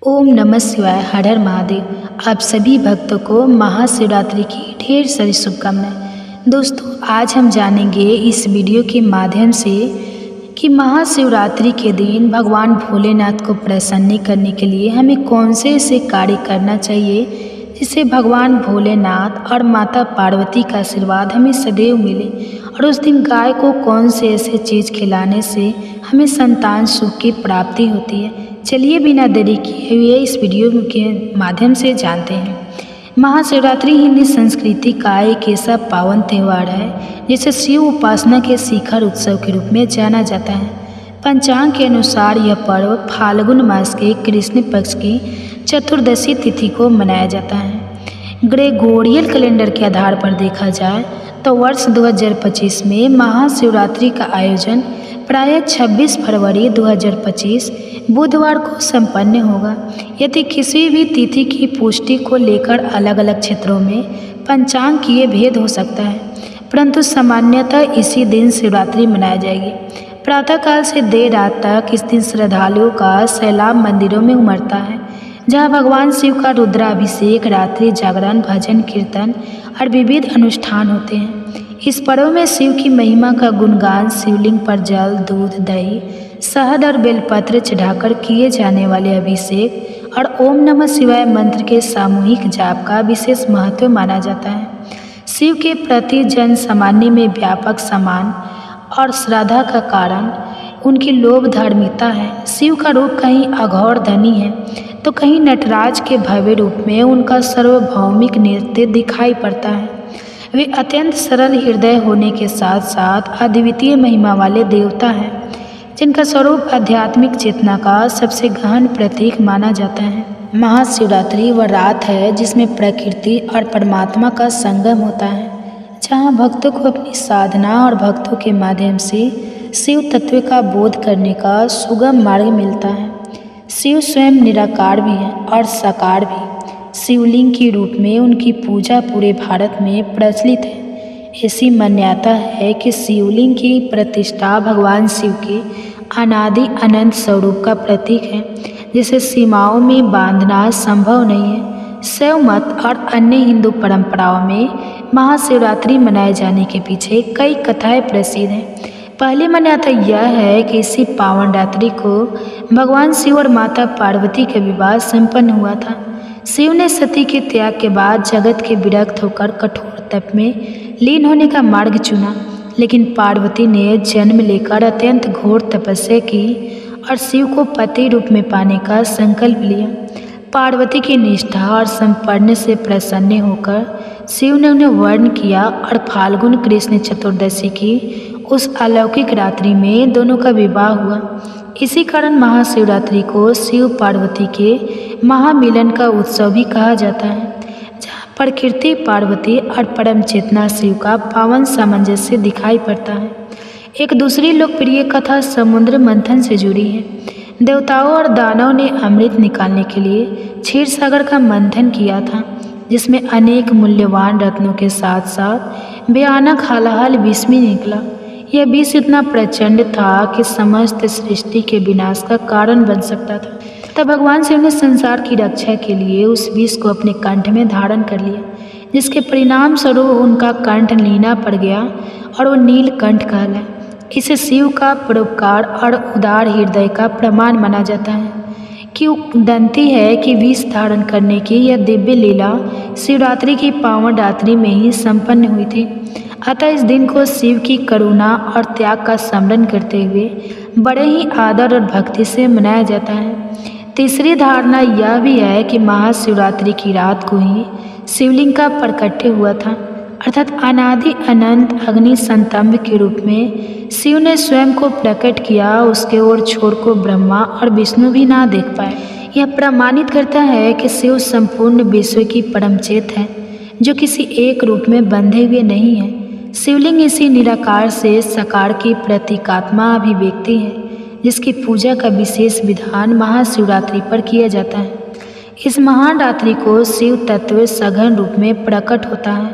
ओम नमः शिवाय। हर हर महादेव। आप सभी भक्तों को महाशिवरात्रि की ढेर सारी शुभकामनाएं। दोस्तों, आज हम जानेंगे इस वीडियो के माध्यम से कि महाशिवरात्रि के दिन भगवान भोलेनाथ को प्रसन्न करने के लिए हमें कौन से ऐसे कार्य करना चाहिए जिससे भगवान भोलेनाथ और माता पार्वती का आशीर्वाद हमें सदैव मिले, और उस दिन गाय को कौन से ऐसे चीज़ खिलाने से हमें संतान सुख की प्राप्ति होती है। चलिए बिना देरी किए हुए इस वीडियो के माध्यम से जानते हैं। महाशिवरात्रि हिंदी संस्कृति का एक ऐसा पावन त्यौहार है जिसे शिव उपासना के शिखर उत्सव के रूप में जाना जाता है। पंचांग के अनुसार यह पर्व फाल्गुन मास के कृष्ण पक्ष की चतुर्दशी तिथि को मनाया जाता है। ग्रेगोरियल कैलेंडर के आधार पर देखा जाए तो वर्ष 2025 में महाशिवरात्रि का आयोजन प्रायः 26 फरवरी 2025 बुधवार को संपन्न होगा। यदि किसी भी तिथि की पुष्टि को लेकर अलग अलग क्षेत्रों में पंचांगीय भेद हो सकता है, परंतु सामान्यतः इसी दिन शिवरात्रि मनाई जाएगी। प्रातःकाल से देर रात तक इस दिन श्रद्धालुओं का सैलाब मंदिरों में उमड़ता है, जहां भगवान शिव का रुद्राभिषेक, रात्रि जागरण, भजन कीर्तन और विविध अनुष्ठान होते हैं। इस पर्व में शिव की महिमा का गुणगान, शिवलिंग पर जल, दूध, दही, शहद और बेलपत्र चढ़ाकर किए जाने वाले अभिषेक और ओम नमः शिवाय मंत्र के सामूहिक जाप का विशेष महत्व माना जाता है। शिव के प्रति जन सामान्य में व्यापक सम्मान और श्रद्धा का कारण उनकी लोभ धार्मिकता है। शिव का रूप कहीं अघोर धनी है तो कहीं नटराज के भव्य रूप में उनका सार्वभौमिक नृत्य दिखाई पड़ता है। वे अत्यंत सरल हृदय होने के साथ साथ अद्वितीय महिमा वाले देवता हैं, जिनका स्वरूप आध्यात्मिक चेतना का सबसे गहन प्रतीक माना जाता है। महाशिवरात्रि वह रात है जिसमें प्रकृति और परमात्मा का संगम होता है, जहां भक्तों को अपनी साधना और भक्तों के माध्यम से शिव तत्व का बोध करने का सुगम मार्ग मिलता है। शिव स्वयं निराकार भी है और साकार भी। शिवलिंग के रूप में उनकी पूजा पूरे भारत में प्रचलित है। ऐसी मान्यता है कि शिवलिंग की प्रतिष्ठा भगवान शिव के अनादि अनंत स्वरूप का प्रतीक है, जिसे सीमाओं में बांधना संभव नहीं है। शैव मत और अन्य हिंदू परंपराओं में महाशिवरात्रि मनाए जाने के पीछे कई कथाएं प्रसिद्ध हैं। पहली मान्यता यह है कि इसी पावन रात्रि को भगवान शिव और माता पार्वती का विवाह संपन्न हुआ था। शिव ने सती के त्याग के बाद जगत के विरक्त होकर कठोर तप में लीन होने का मार्ग चुना, लेकिन पार्वती ने जन्म लेकर अत्यंत घोर तपस्या की और शिव को पति रूप में पाने का संकल्प लिया। पार्वती की निष्ठा और संपन्न से प्रसन्न होकर शिव ने उन्हें वर्ण किया और फाल्गुन कृष्ण चतुर्दशी की उस अलौकिक रात्रि में दोनों का विवाह हुआ। इसी कारण महाशिवरात्रि को शिव पार्वती के महामिलन का उत्सव भी कहा जाता है, जहाँ प्रकृति पार्वती और परम चेतना शिव का पावन सामंजस्य दिखाई पड़ता है। एक दूसरी लोकप्रिय कथा समुद्र मंथन से जुड़ी है। देवताओं और दानवों ने अमृत निकालने के लिए क्षीर सागर का मंथन किया था, जिसमें अनेक मूल्यवान रत्नों के साथ साथ भयानक हलाहल विष भी निकला। यह विष इतना प्रचंड था कि समस्त सृष्टि के विनाश का कारण बन सकता था। तब भगवान शिव ने संसार की रक्षा के लिए उस विष को अपने कंठ में धारण कर लिया, जिसके परिणाम स्वरूप उनका कंठ लीना पड़ गया और वो नीलकंठ कहलाया। इसे शिव का परोपकार और उदार हृदय का प्रमाण माना जाता है। किंवदंती है कि विष धारण करने की यह दिव्य लीला शिवरात्रि की पावन रात्रि में ही संपन्न हुई थी। अतः इस दिन को शिव की करुणा और त्याग का स्मरण करते हुए बड़े ही आदर और भक्ति से मनाया जाता है। तीसरी धारणा यह भी है कि महाशिवरात्रि की रात को ही शिवलिंग का प्रकट्य हुआ था, अर्थात अनादि अनंत अग्नि संतंभ के रूप में शिव ने स्वयं को प्रकट किया। उसके ओर छोर को ब्रह्मा और विष्णु भी ना देख पाए। यह प्रमाणित करता है कि शिव संपूर्ण विश्व की परमचेत है, जो किसी एक रूप में बंधे हुए नहीं है। शिवलिंग इसी निराकार से साकार की प्रतीकात्मा अभिव्यक्ति है, जिसकी पूजा का विशेष विधान महाशिवरात्रि पर किया जाता है। इस महान रात्रि को शिव तत्व सघन रूप में प्रकट होता है,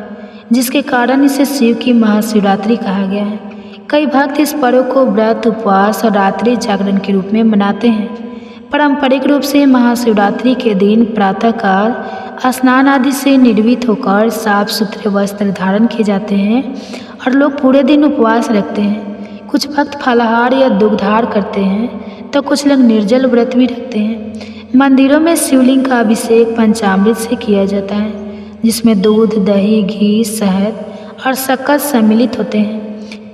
जिसके कारण इसे शिव की महाशिवरात्रि कहा गया है। कई भक्त इस पर्व को व्रत, उपवास और रात्रि जागरण के रूप में मनाते हैं। पारंपरिक रूप से महाशिवरात्रि के दिन प्रातःकाल स्नान आदि से निर्वित होकर साफ सुथरे वस्त्र धारण किए जाते हैं और लोग पूरे दिन उपवास रखते हैं। कुछ भक्त फलाहार या दुग्धार करते हैं तो कुछ लोग निर्जल व्रत भी रखते हैं। मंदिरों में शिवलिंग का अभिषेक पंचामृत से किया जाता है, जिसमें दूध, दही, घी, शहद और शक्कर सम्मिलित होते हैं।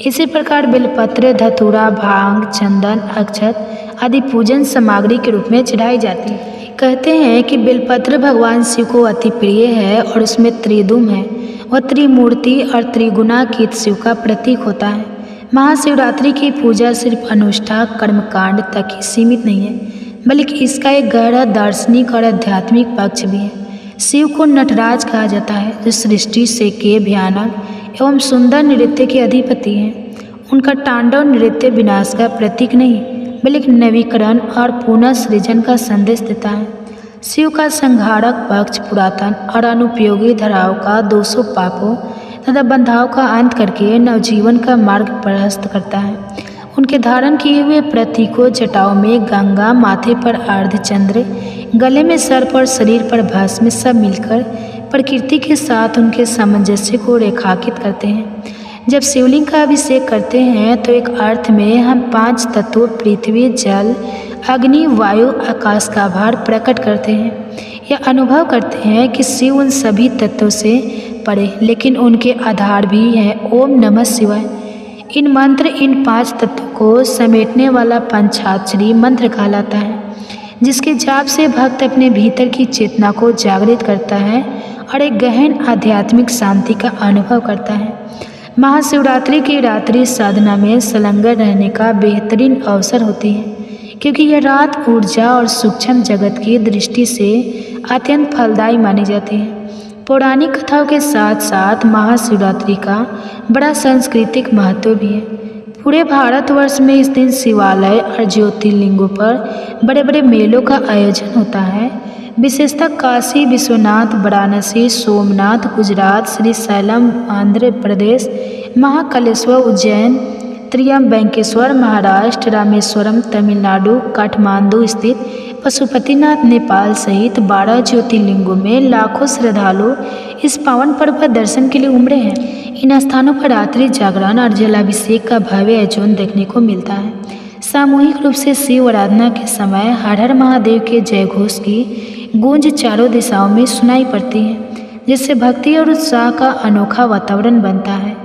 इसी प्रकार बेलपत्र, धतूरा, भांग, चंदन, अक्षत आदि पूजन सामग्री के रूप में चढ़ाई जाती है। कहते हैं कि बेलपत्र भगवान शिव को अति प्रिय है और उसमें त्रिदुम है। वह त्रिमूर्ति और त्रिगुणातीत शिव का प्रतीक होता है। महाशिवरात्रि की पूजा सिर्फ अनुष्ठान कर्मकांड तक ही सीमित नहीं है, बल्कि इसका एक गहरा दार्शनिक और आध्यात्मिक पक्ष भी है। शिव को नटराज कहा जाता है, जो सृष्टि से के भयानक एवं सुंदर नृत्य के अधिपति हैं। उनका तांडव नृत्य विनाश का प्रतीक नहीं, बल्कि नवीकरण और पुनः सृजन का संदेश देता है। शिव का संहारक पक्ष पुरातन और अनुपयोगी धाराओं का दोषों, पापों तथा बंधाओं का अंत करके नवजीवन का मार्ग प्रशस्त करता है। उनके धारण किए हुए प्रतीकों, जटाओं में गंगा, माथे पर अर्धचंद्र, गले में सर्प और शरीर पर भस्म, सब मिलकर प्रकृति के साथ उनके सामंजस्य को रेखांकित करते हैं। जब शिवलिंग का अभिषेक करते हैं तो एक अर्थ में हम 5 तत्वों पृथ्वी, जल, अग्नि, वायु, आकाश का भार प्रकट करते हैं। यह अनुभव करते हैं कि शिव उन सभी तत्वों से परे, लेकिन उनके आधार भी हैं। ओम नमः शिवाय इन मंत्र इन 5 तत्वों को समेटने वाला पंचाक्षरी मंत्र कहलाता है, जिसके जाप से भक्त अपने भीतर की चेतना को जागृत करता है और एक गहन आध्यात्मिक शांति का अनुभव करता है। महाशिवरात्रि की रात्रि साधना में संलग्न रहने का बेहतरीन अवसर होती है, क्योंकि यह रात ऊर्जा और सूक्ष्म जगत की दृष्टि से अत्यंत फलदायी मानी जाती है। पौराणिक कथाओं के साथ साथ महाशिवरात्रि का बड़ा सांस्कृतिक महत्व भी है। पूरे भारतवर्ष में इस दिन शिवालय और ज्योतिर्लिंगों पर बड़े बड़े मेलों का आयोजन होता है। विशेषतः काशी विश्वनाथ, वाराणसी, सोमनाथ गुजरात, श्रीशैलम आंध्र प्रदेश, महाकालेश्वर उज्जैन, त्र्यंबकेश्वर महाराष्ट्र, रामेश्वरम तमिलनाडु, काठमांडू स्थित पशुपतिनाथ नेपाल सहित 12 ज्योतिर्लिंगों में लाखों श्रद्धालु इस पावन पर्व पर दर्शन के लिए उमड़े हैं। इन स्थानों पर रात्रि जागरण और जलाभिषेक का भव्य आयोजन देखने को मिलता है। सामूहिक रूप से शिव आराधना के समय हर हर महादेव के जयघोष की गूंज चारों दिशाओं में सुनाई पड़ती है, जिससे भक्ति और उत्साह का अनोखा वातावरण बनता है।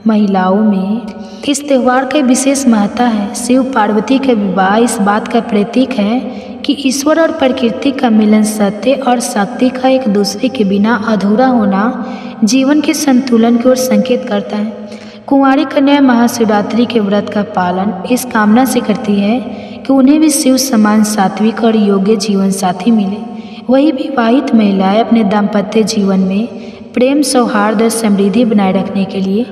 महिलाओं में इस त्यौहार का विशेष महत्व है। शिव पार्वती का विवाह इस बात का प्रतीक है कि ईश्वर और प्रकृति का मिलन, सत्य और शक्ति का एक दूसरे के बिना अधूरा होना जीवन के संतुलन की ओर संकेत करता है। कुंवारी कन्या महाशिवरात्रि के व्रत का पालन इस कामना से करती है कि उन्हें भी शिव समान सात्विक और योग्य जीवन साथी मिले। वही विवाहित महिलाएं अपने दाम्पत्य जीवन में प्रेम, सौहार्द और समृद्धि बनाए रखने के लिए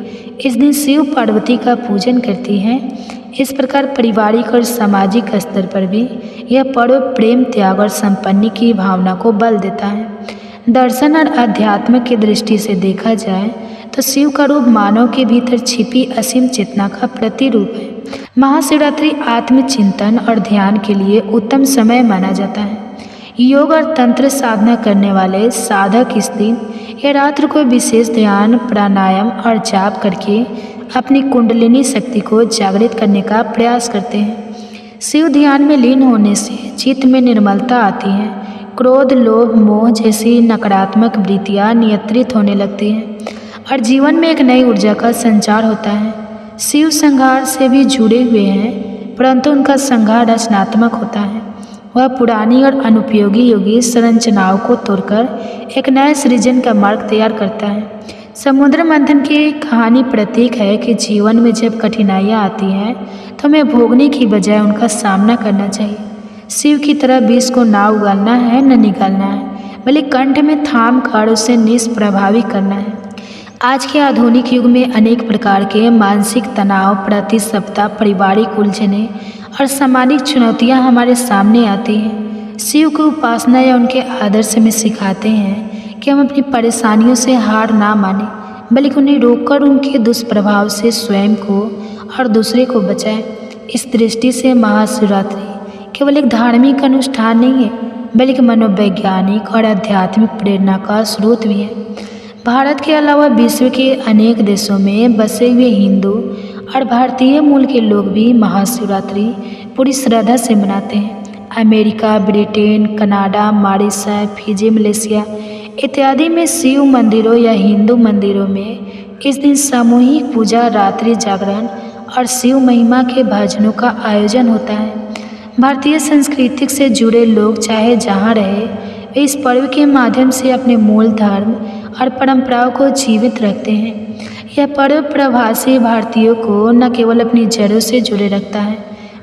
इस दिन शिव पार्वती का पूजन करती हैं। इस प्रकार पारिवारिक और सामाजिक स्तर पर भी यह पर्व प्रेम, त्याग और संपन्नी की भावना को बल देता है। दर्शन और अध्यात्म की दृष्टि से देखा जाए तो शिव का रूप मानव के भीतर छिपी असीम चेतना का प्रतिरूप है। महाशिवरात्रि आत्मचिंतन और ध्यान के लिए उत्तम समय माना जाता है। योग और तंत्र साधना करने वाले साधक इस दिन या रात्र को विशेष ध्यान, प्राणायाम और जाप करके अपनी कुंडलिनी शक्ति को जागृत करने का प्रयास करते हैं। शिव ध्यान में लीन होने से चित्त में निर्मलता आती है। क्रोध, लोभ, मोह जैसी नकारात्मक वृत्तियाँ नियंत्रित होने लगती हैं और जीवन में एक नई ऊर्जा का संचार होता है। शिव संहार से भी जुड़े हुए हैं, परंतु उनका संहार रचनात्मक होता है। वह पुरानी और अनुपयोगी योगी संरचनाओं को तोड़कर एक नए सृजन का मार्ग तैयार करता है। समुद्र मंथन की कहानी प्रतीक है कि जीवन में जब कठिनाइयाँ आती हैं तो हमें भोगने की बजाय उनका सामना करना चाहिए। शिव की तरह विष को ना उगलना है न निकालना है, बल्कि कंठ में थाम कर उसे निष्प्रभावी करना है। आज के आधुनिक युग में अनेक प्रकार के मानसिक तनाव, प्रति सप्ताह पारिवारिक उलझने और सामाजिक चुनौतियां हमारे सामने आती हैं। शिव की उपासना या उनके आदर्श में सिखाते हैं कि हम अपनी परेशानियों से हार ना मानें, बल्कि उन्हें रोककर उनके दुष्प्रभाव से स्वयं को और दूसरे को बचाएं। इस दृष्टि से महाशिवरात्रि केवल एक धार्मिक अनुष्ठान नहीं है, बल्कि मनोवैज्ञानिक और आध्यात्मिक प्रेरणा का स्रोत भी है। भारत के अलावा विश्व के अनेक देशों में बसे हुए हिंदू और भारतीय मूल के लोग भी महाशिवरात्रि पूरी श्रद्धा से मनाते हैं। America, Britain, Canada, Mauritius, Fiji, Malaysia इत्यादि में शिव मंदिरों या हिंदू मंदिरों में इस दिन सामूहिक पूजा, रात्रि जागरण और शिव महिमा के भजनों का आयोजन होता है। भारतीय संस्कृति से जुड़े लोग चाहे जहाँ रहे, वे इस पर्व के माध्यम से अपने मूल धर्म और परंपराओं को जीवित रखते हैं। यह पर्व प्रवासी भारतीयों को न केवल अपनी जड़ों से जुड़े रखता है,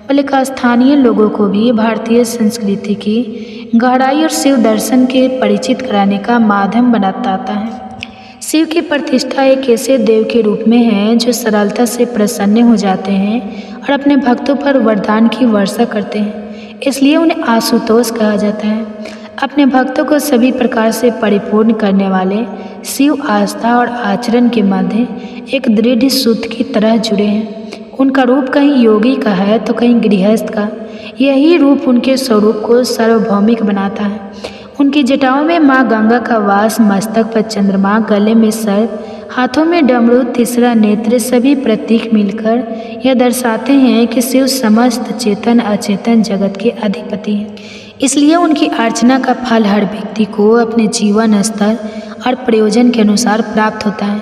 बल्कि स्थानीय लोगों को भी भारतीय संस्कृति की गहराई और शिव दर्शन के परिचित कराने का माध्यम बनाता है। शिव की प्रतिष्ठा एक ऐसे देव के रूप में है जो सरलता से प्रसन्न हो जाते हैं और अपने भक्तों पर वरदान की वर्षा करते हैं, इसलिए उन्हें आशुतोष कहा जाता है। अपने भक्तों को सभी प्रकार से परिपूर्ण करने वाले शिव आस्था और आचरण के मध्य एक दृढ़ सूत्र की तरह जुड़े हैं। उनका रूप कहीं योगी का है तो कहीं गृहस्थ का। यही रूप उनके स्वरूप को सार्वभौमिक बनाता है। उनकी जटाओं में माँ गंगा का वास, मस्तक पर चंद्रमा, गले में सर्प, हाथों में डमरू, तीसरा नेत्र सभी प्रतीक मिलकर यह दर्शाते हैं कि शिव समस्त चेतन अचेतन जगत के अधिपति हैं। इसलिए उनकी अर्चना का फल हर व्यक्ति को अपने जीवन स्तर और प्रयोजन के अनुसार प्राप्त होता है।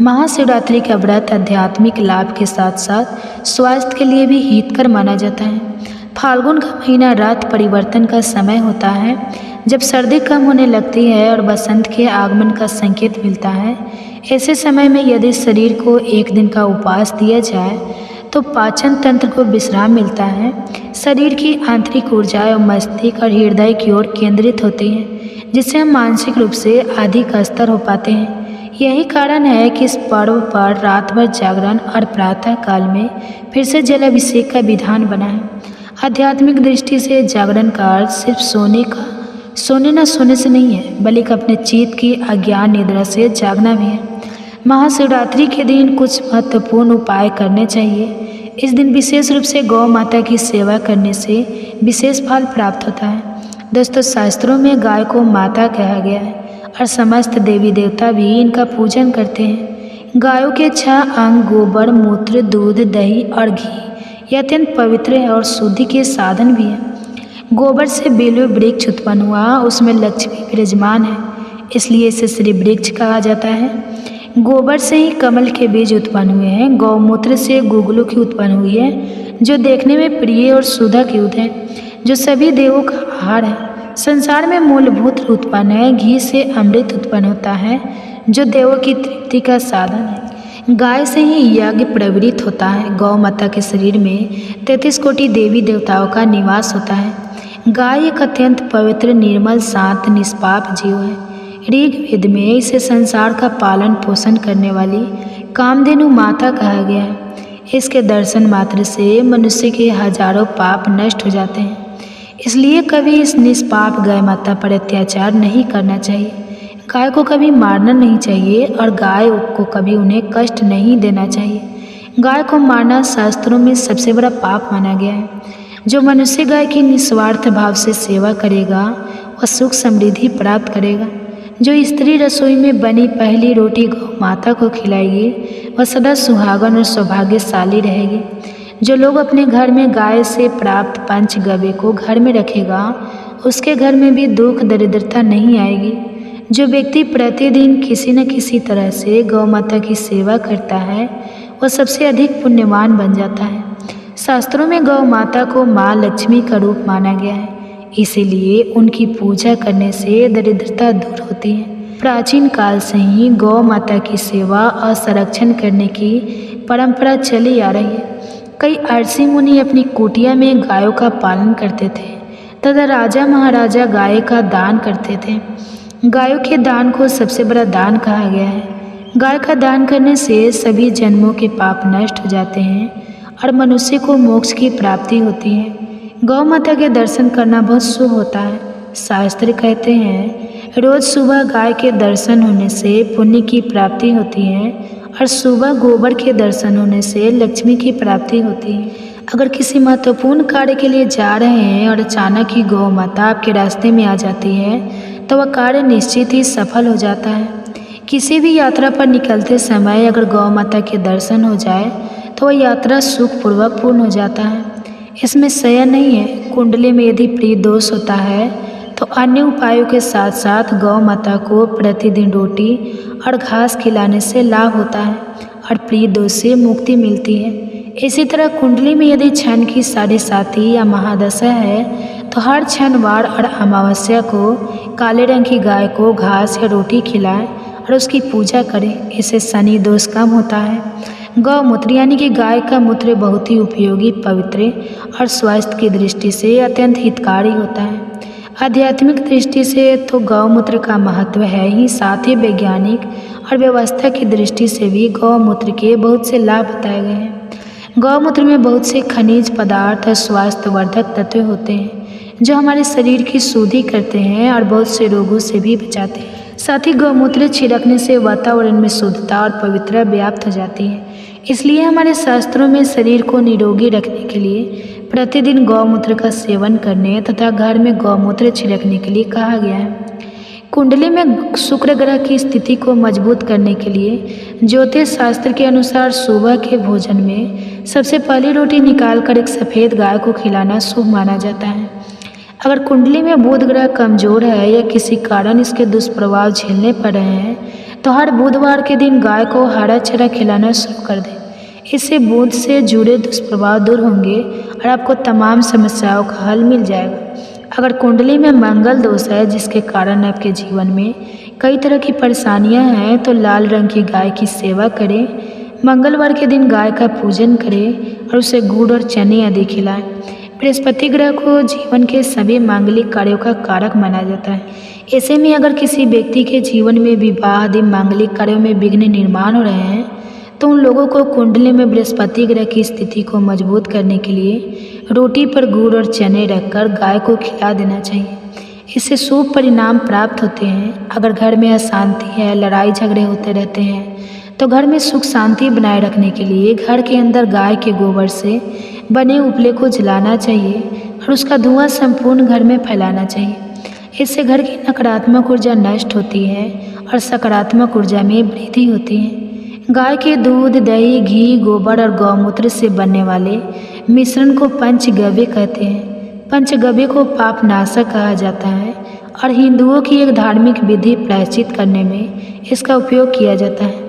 महाशिवरात्रि का व्रत आध्यात्मिक लाभ के साथ साथ स्वास्थ्य के लिए भी हितकर माना जाता है। फाल्गुन का महीना रात परिवर्तन का समय होता है, जब सर्दी कम होने लगती है और बसंत के आगमन का संकेत मिलता है। ऐसे समय में यदि शरीर को एक दिन का उपवास दिया जाए तो पाचन तंत्र को विश्राम मिलता है, शरीर की आंतरिक ऊर्जा और मस्तिष्क और हृदय की ओर केंद्रित होती है, जिससे हम मानसिक रूप से अधिक स्तर हो पाते हैं। यही कारण है कि इस पर्व पर रात भर जागरण और प्रातः काल में फिर से जलाभिषेक का विधान बना है। आध्यात्मिक दृष्टि से जागरण का अर्थ सिर्फ सोने न सोने से नहीं है, बल्कि अपने चित्त की अज्ञान निद्रा से जागना भी है। महाशिवरात्रि के दिन कुछ महत्वपूर्ण उपाय करने चाहिए। इस दिन विशेष रूप से गौ माता की सेवा करने से विशेष फल प्राप्त होता है। दोस्तों, शास्त्रों में गाय को माता कहा गया है और समस्त देवी देवता भी इनका पूजन करते हैं। गायों के 6 अंग गोबर, मूत्र, दूध, दही और घी यह अत्यंत पवित्र है और शुद्धि के साधन भी है। गोबर से बेलू वृक्ष उत्पन्न हुआ, उसमें लक्ष्मी विराजमान है, इसलिए इसे श्री वृक्ष कहा जाता है। गोबर से ही कमल के बीज उत्पन्न हुए हैं। गौमूत्र से गुगलू की उत्पन्न हुई है, जो देखने में प्रिय और सुधा की युक्त है, जो सभी देवों का आहार है। संसार में मूलभूत उत्पन्न है। घी से अमृत उत्पन्न होता है, जो देवों की तृप्ति का साधन है। गाय से ही यज्ञ प्रवृत्त होता है। गौ माता के शरीर में 33 कोटि देवी देवताओं का निवास होता है। गाय एक अत्यंत पवित्र, निर्मल, शांत, निष्पाप जीव है। ऋग्वेद में इसे संसार का पालन पोषण करने वाली कामधेनु माता कहा गया है। इसके दर्शन मात्र से मनुष्य के हजारों पाप नष्ट हो जाते हैं। इसलिए कभी इस निष्पाप गाय माता पर अत्याचार नहीं करना चाहिए। गाय को कभी मारना नहीं चाहिए और गाय को कभी उन्हें कष्ट नहीं देना चाहिए। गाय को मारना शास्त्रों में सबसे बड़ा पाप माना गया है। जो मनुष्य गाय की निस्वार्थ भाव से सेवा करेगा वह सुख समृद्धि प्राप्त करेगा। जो स्त्री रसोई में बनी पहली रोटी गौ माता को खिलाएगी वह सदा सुहागन और सौभाग्यशाली रहेगी। जो लोग अपने घर में गाय से प्राप्त पंचगव्य को घर में रखेगा उसके घर में भी दुख दरिद्रता नहीं आएगी। जो व्यक्ति प्रतिदिन किसी न किसी तरह से गौ माता की सेवा करता है वह सबसे अधिक पुण्यवान बन जाता है। शास्त्रों में गौ माता को माँ लक्ष्मी का रूप माना गया है, इसीलिए उनकी पूजा करने से दरिद्रता दूर होती है। प्राचीन काल से ही गौ माता की सेवा और संरक्षण करने की परंपरा चली आ रही है। कई ऋषि मुनि अपनी कुटिया में गायों का पालन करते थे तथा राजा महाराजा गाय का दान करते थे। गायों के दान को सबसे बड़ा दान कहा गया है। गाय का दान करने से सभी जन्मों के पाप नष्ट हो जाते हैं और मनुष्य को मोक्ष की प्राप्ति होती है। गौ माता के दर्शन करना बहुत शुभ होता है। शास्त्र कहते हैं रोज सुबह गाय के दर्शन होने से पुण्य की प्राप्ति होती है और सुबह गोबर के दर्शन होने से लक्ष्मी की प्राप्ति होती है। अगर किसी महत्वपूर्ण कार्य के लिए जा रहे हैं और अचानक ही गौ माता आपके रास्ते में आ जाती है तो वह कार्य निश्चित ही सफल हो जाता है। किसी भी यात्रा पर निकलते समय अगर गौ माता के दर्शन हो जाए तो वह यात्रा सुखपूर्वक पूर्ण हो जाता है। इसमें संशय नहीं है। कुंडली में यदि प्रिय दोष होता है तो अन्य उपायों के साथ साथ गौ माता को प्रतिदिन रोटी और घास खिलाने से लाभ होता है और प्रिय दोष से मुक्ति मिलती है। इसी तरह कुंडली में यदि छन की 7.5 या महादशा है तो हर शनिवार और अमावस्या को काले रंग की गाय को घास या रोटी खिलाएं और उसकी पूजा करें। इससे शनि दोष कम होता है। गौमूत्र यानी कि गाय का मूत्र बहुत ही उपयोगी, पवित्र और स्वास्थ्य की दृष्टि से अत्यंत हितकारी होता है। आध्यात्मिक दृष्टि से तो गौमूत्र का महत्व है ही, साथ ही वैज्ञानिक और व्यवस्था की दृष्टि से भी गौमूत्र के बहुत से लाभ बताए गए हैं। गौमूत्र में बहुत से खनिज पदार्थ और स्वास्थ्यवर्धक तत्व होते हैं जो हमारे शरीर की शुद्धि करते हैं और बहुत से रोगों से भी बचाते हैं। साथ ही गौमूत्र छिड़कने से वातावरण में शुद्धता और पवित्रता व्याप्त हो जाती है। इसलिए हमारे शास्त्रों में शरीर को निरोगी रखने के लिए प्रतिदिन गौमूत्र का सेवन करने तथा घर में गौमूत्र छिड़कने के लिए कहा गया है। कुंडली में शुक्र ग्रह की स्थिति को मजबूत करने के लिए ज्योतिष शास्त्र के अनुसार सुबह के भोजन में सबसे पहली रोटी निकालकर एक सफ़ेद गाय को खिलाना शुभ माना जाता है। अगर कुंडली में बुध ग्रह कमजोर है या किसी कारण इसके दुष्प्रभाव झेलने पड़ रहे हैं तो हर बुधवार के दिन गाय को हरा चारा खिलाना शुरू कर दें। इससे बुध से जुड़े दुष्प्रभाव दूर होंगे और आपको तमाम समस्याओं का हल मिल जाएगा। अगर कुंडली में मंगल दोष है जिसके कारण आपके जीवन में कई तरह की परेशानियां हैं तो लाल रंग की गाय की सेवा करें। मंगलवार के दिन गाय का पूजन करें और उसे गुड़ और चने आदि खिलाएं। बृहस्पति ग्रह को जीवन के सभी मांगलिक कार्यों का कारक माना जाता है। ऐसे में अगर किसी व्यक्ति के जीवन में विवाह आदि मांगलिक कार्यों में विघ्न निर्माण हो रहे हैं तो उन लोगों को कुंडली में बृहस्पति ग्रह की स्थिति को मजबूत करने के लिए रोटी पर गुड़ और चने रखकर गाय को खिला देना चाहिए। इससे शुभ परिणाम प्राप्त होते हैं। अगर घर में अशांति है, लड़ाई झगड़े होते रहते हैं तो घर में सुख शांति बनाए रखने के लिए घर के अंदर गाय के गोबर से बने उपले को जलाना चाहिए और उसका धुआं संपूर्ण घर में फैलाना चाहिए। इससे घर की नकारात्मक ऊर्जा नष्ट होती है और सकारात्मक ऊर्जा में वृद्धि होती है। गाय के दूध, दही, घी, गोबर और गौमूत्र से बनने वाले मिश्रण को पंचगव्य कहते हैं। पंचगव्य को पाप नाशक कहा जाता है और हिंदुओं की एक धार्मिक विधि प्रायश्चित करने में इसका उपयोग किया जाता है।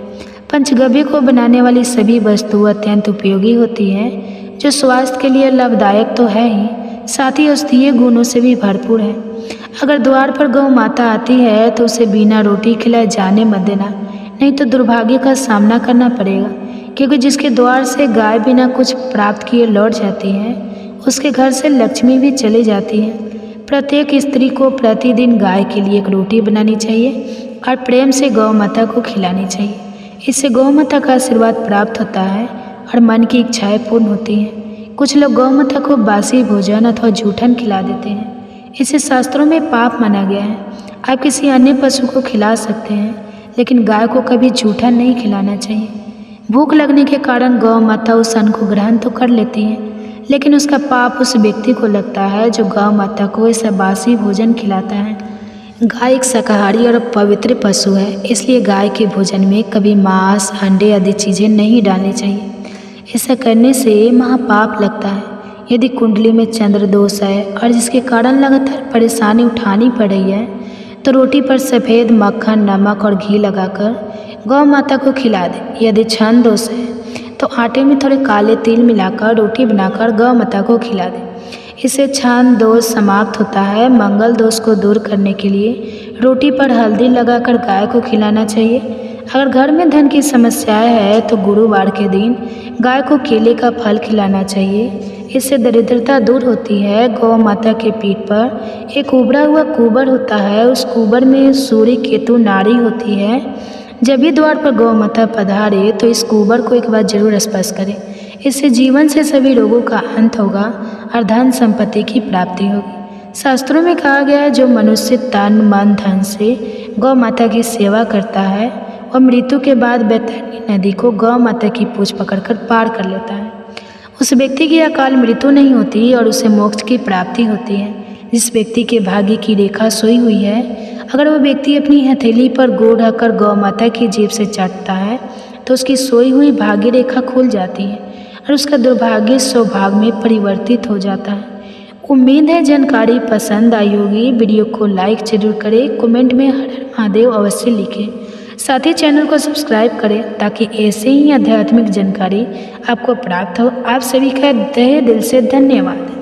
पंचगव्य को बनाने वाली सभी वस्तुएं अत्यंत उपयोगी होती हैं जो स्वास्थ्य के लिए लाभदायक तो है ही, साथ ही औषधीय गुणों से भी भरपूर है। अगर द्वार पर गौ माता आती है तो उसे बिना रोटी खिलाए जाने मत देना, नहीं तो दुर्भाग्य का सामना करना पड़ेगा। क्योंकि जिसके द्वार से गाय बिना कुछ प्राप्त किए लौट जाती है उसके घर से लक्ष्मी भी चली जाती है। प्रत्येक स्त्री को प्रतिदिन गाय के लिए एक रोटी बनानी चाहिए और प्रेम से गौ माता को खिलानी चाहिए। इससे गौ माता का आशीर्वाद प्राप्त होता है और मन की इच्छाएं पूर्ण होती हैं। कुछ लोग गौ माता को बासी भोजन अथवा जूठन खिला देते हैं। इसे शास्त्रों में पाप माना गया है। आप किसी अन्य पशु को खिला सकते हैं लेकिन गाय को कभी जूठन नहीं खिलाना चाहिए। भूख लगने के कारण गौ माता उस अन्न को ग्रहण तो कर लेती है लेकिन उसका पाप उस व्यक्ति को लगता है जो गौ माता को ऐसा बासी भोजन खिलाता है। गाय एक शाकाहारी और पवित्र पशु है, इसलिए गाय के भोजन में कभी मांस, अंडे आदि चीज़ें नहीं डालनी चाहिए। ऐसा करने से महापाप लगता है। यदि कुंडली में चंद्र दोष है और जिसके कारण लगातार परेशानी उठानी पड़ रही है तो रोटी पर सफ़ेद मक्खन, नमक और घी लगाकर गौ माता को खिला दें। यदि छंद दोष है तो आटे में थोड़े काले तिल मिलाकर रोटी बनाकर गौ माता को खिला दें। इससे छंद दोष समाप्त होता है। मंगल दोष को दूर करने के लिए रोटी पर हल्दी लगाकर गाय को खिलाना चाहिए। अगर घर में धन की समस्याएं है तो गुरुवार के दिन गाय को केले का फल खिलाना चाहिए। इससे दरिद्रता दूर होती है। गौ माता के पीठ पर एक उभरा हुआ कुबर होता है। उस कुबर में सूर्य, केतु, नाड़ी होती है। जब भी द्वार पर गौ माता पधारे तो इस कुबर को एक बार जरूर स्पर्श करें। इससे जीवन से सभी रोगों का अंत होगा और धन संपत्ति की प्राप्ति होगी। शास्त्रों में कहा गया है जो मनुष्य तन, मन, धन से गौ माता की सेवा करता है और मृत्यु के बाद बैतरणी नदी को गौ माता की पूंछ पकड़कर पार कर लेता है। उस व्यक्ति की अकाल मृत्यु नहीं होती और उसे मोक्ष की प्राप्ति होती है। जिस व्यक्ति के भाग्य की रेखा सोई हुई है, अगर वह व्यक्ति अपनी हथेली पर गुड़ रखकर गौ माता की जीभ से चाटता है तो उसकी सोई हुई भाग्य रेखा खुल जाती है और उसका दुर्भाग्य सौभाग्य में परिवर्तित हो जाता है। उम्मीद है जानकारी पसंद आई होगी। वीडियो को लाइक जरूर करें, कमेंट में हर हर महादेव अवश्य लिखें। साथ ही चैनल को सब्सक्राइब करें ताकि ऐसे ही आध्यात्मिक जानकारी आपको प्राप्त हो। आप सभी का तहे दिल से धन्यवाद।